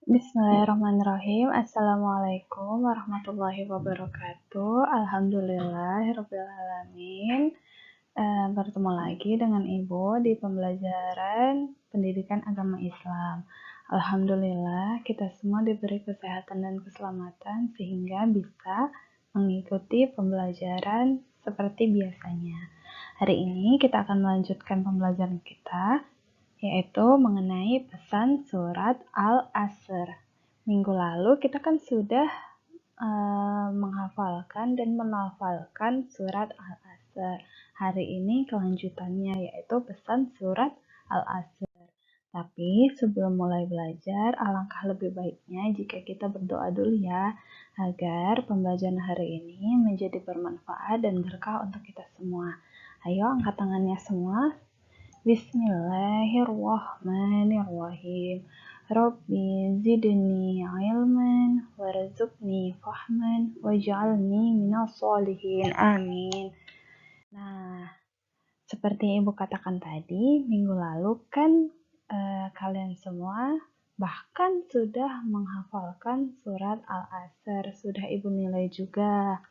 Bismillahirrahmanirrahim. Assalamualaikum warahmatullahi wabarakatuh. Alhamdulillahirabbil alamin. Bertemu lagi dengan Ibu di pembelajaran pendidikan agama Islam. Alhamdulillah kita semua diberi kesehatan dan keselamatan sehingga bisa mengikuti pembelajaran seperti biasanya. Hari ini kita akan melanjutkan pembelajaran kita, yaitu mengenai pesan surat Al-Asr. Minggu lalu kita kan sudah menghafalkan dan melafalkan surat Al-Asr. Hari ini kelanjutannya, yaitu pesan surat Al-Asr. Tapi sebelum mulai belajar, alangkah lebih baiknya jika kita berdoa dulu ya, agar pembelajaran hari ini menjadi bermanfaat dan berkah untuk kita semua. Ayo angkat tangannya semua. Bismillahirrahmanirrahim. Rabbi zidni ilman warzuqni fahman waj'alni minas sholihin. Amin. Nah, seperti yang Ibu katakan tadi, minggu lalu kan kalian semua bahkan sudah menghafalkan surat Al-Asr, sudah Ibu nilai juga.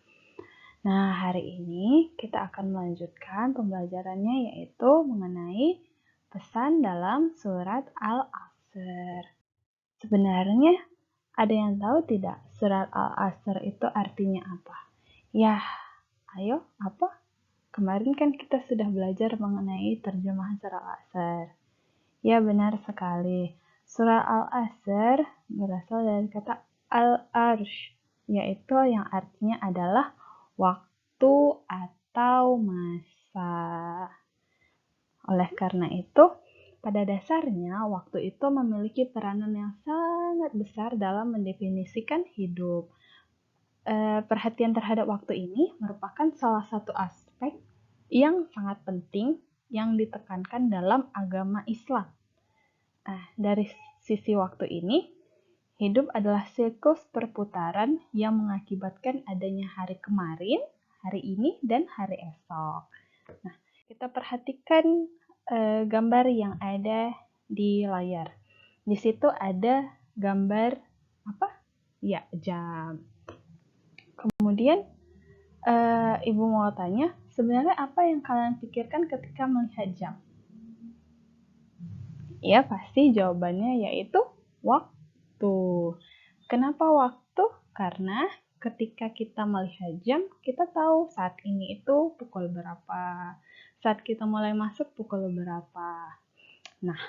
Nah, hari ini kita akan melanjutkan pembelajarannya, yaitu mengenai pesan dalam surat Al-Asr. Sebenarnya ada yang tahu tidak surat Al-Asr itu artinya apa? Ya, ayo, apa? Kemarin kan kita sudah belajar mengenai terjemahan surat Al-Asr. Ya, benar sekali. Surat Al-Asr berasal dari kata Al-Arsh, yaitu yang artinya adalah waktu atau masa. Oleh karena itu, pada dasarnya waktu itu memiliki peranan yang sangat besar dalam mendefinisikan hidup. Perhatian terhadap waktu ini merupakan salah satu aspek yang sangat penting yang ditekankan dalam agama Islam. Dari sisi waktu ini, hidup adalah siklus perputaran yang mengakibatkan adanya hari kemarin, hari ini, dan hari esok. Nah, kita perhatikan gambar yang ada di layar. Di situ ada gambar apa? Ya, jam. Kemudian Ibu mau tanya, sebenarnya apa yang kalian pikirkan ketika melihat jam? Ya, pasti jawabannya yaitu waktu. Kenapa waktu? Karena ketika kita melihat jam, kita tahu saat ini itu pukul berapa. Saat kita mulai masuk pukul berapa. Nah,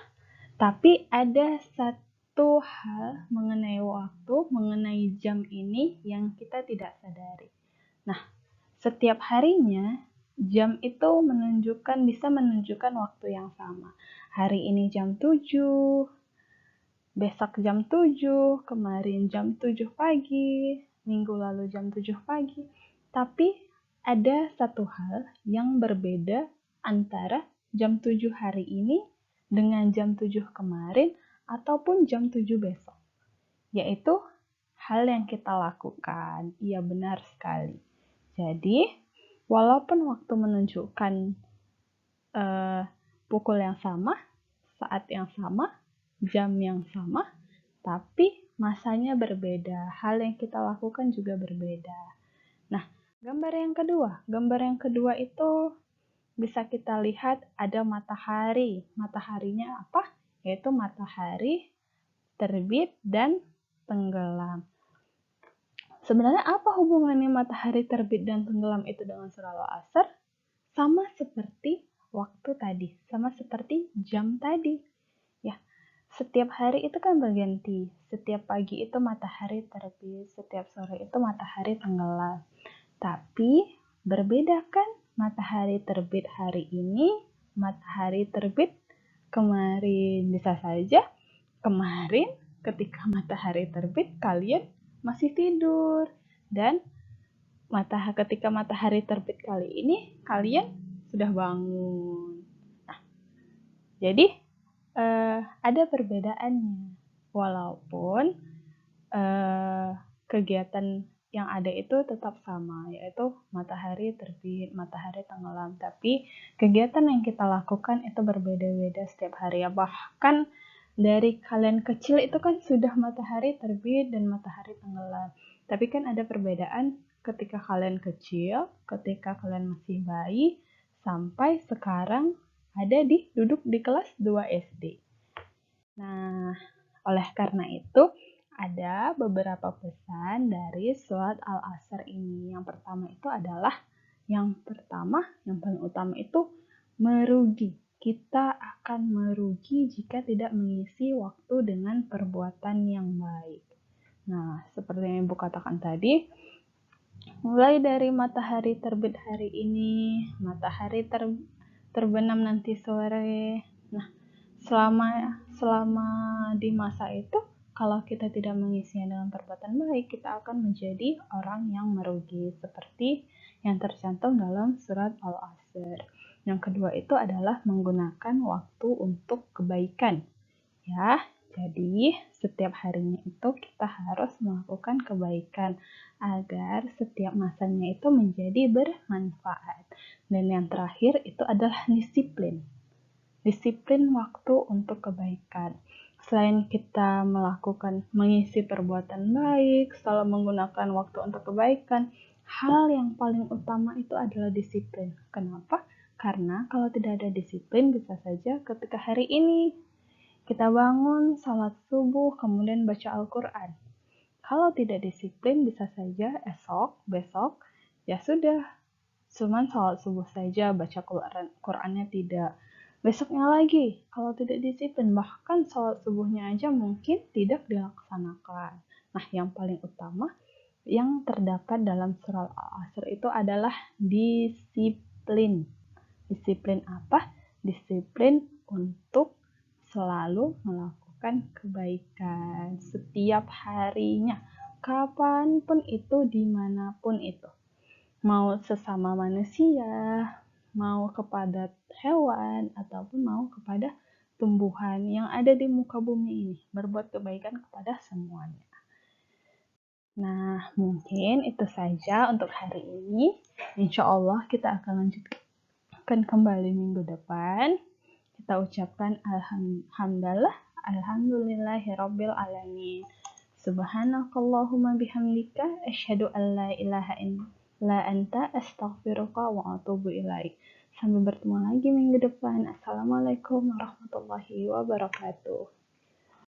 tapi ada satu hal mengenai waktu, mengenai jam ini yang kita tidak sadari. Nah, setiap harinya jam itu bisa menunjukkan waktu yang sama. Hari ini jam 7, besok jam 7, kemarin jam 7 pagi, minggu lalu jam 7 pagi. Tapi ada satu hal yang berbeda antara jam 7 hari ini dengan jam 7 kemarin ataupun jam 7 besok. Yaitu hal yang kita lakukan. Iya, benar sekali. Jadi, walaupun waktu menunjukkan pukul yang sama, saat yang sama, jam yang sama, tapi masanya berbeda. Hal yang kita lakukan juga berbeda. Nah, gambar yang kedua itu bisa kita lihat ada matahari. Mataharinya apa? Yaitu matahari terbit dan tenggelam. Sebenarnya apa hubungannya matahari terbit dan tenggelam itu dengan surat Al-Asr? Sama seperti waktu tadi, sama seperti jam tadi. Ya, setiap hari itu kan berganti. Setiap pagi itu matahari terbit, setiap sore itu matahari tenggelam. Tapi berbeda kan matahari terbit hari ini, matahari terbit kemarin. Bisa saja kemarin ketika matahari terbit kalian masih tidur, dan ketika matahari terbit kali ini kalian sudah bangun. Nah, jadi ada perbedaannya, walaupun kegiatan yang ada itu tetap sama, yaitu matahari terbit, matahari tenggelam, tapi kegiatan yang kita lakukan itu berbeda-beda setiap hari ya. Bahkan Dari kalian kecil itu kan sudah matahari terbit dan matahari tenggelam. Tapi kan ada perbedaan ketika kalian kecil, ketika kalian masih bayi, sampai sekarang duduk di kelas 2 SD. Nah, oleh karena itu, ada beberapa pesan dari surat Al-Asr ini. Yang pertama, yang paling utama itu merugi. Kita akan merugi jika tidak mengisi waktu dengan perbuatan yang baik. Nah, seperti yang Ibu katakan tadi, mulai dari matahari terbit hari ini, matahari terbenam nanti sore. Nah, selama di masa itu, kalau kita tidak mengisinya dengan perbuatan baik, kita akan menjadi orang yang merugi, seperti yang tercantum dalam surat Al-Asr. Yang kedua itu adalah menggunakan waktu untuk kebaikan. Ya, jadi setiap harinya itu kita harus melakukan kebaikan agar setiap masanya itu menjadi bermanfaat. Dan yang terakhir itu adalah disiplin. Disiplin waktu untuk kebaikan. Selain kita mengisi perbuatan baik, selalu menggunakan waktu untuk kebaikan, hal yang paling utama itu adalah disiplin. Kenapa? Karena kalau tidak ada disiplin, bisa saja ketika hari ini kita bangun, salat subuh, kemudian baca Al-Quran. Kalau tidak disiplin, bisa saja besok, ya sudah, cuman salat subuh saja, baca Qurannya tidak. Besoknya lagi, kalau tidak disiplin, bahkan salat subuhnya aja mungkin tidak dilaksanakan. Nah, yang paling utama yang terdapat dalam surah Al-Asr itu adalah disiplin. Disiplin apa? Disiplin untuk selalu melakukan kebaikan setiap harinya, kapanpun itu, dimanapun itu. Mau sesama manusia, mau kepada hewan, ataupun mau kepada tumbuhan yang ada di muka bumi ini, berbuat kebaikan kepada semuanya. Nah, mungkin itu saja untuk hari ini. Insya Allah kita akan lanjutkan kembali minggu depan. Kita ucapkan alhamdulillahirabbil alamin. Subhanakallahumma bihamdika asyhadu an la ilaha illa anta astaghfiruka wa atubu ilaik. Sampai bertemu lagi minggu depan. Assalamualaikum warahmatullahi wabarakatuh.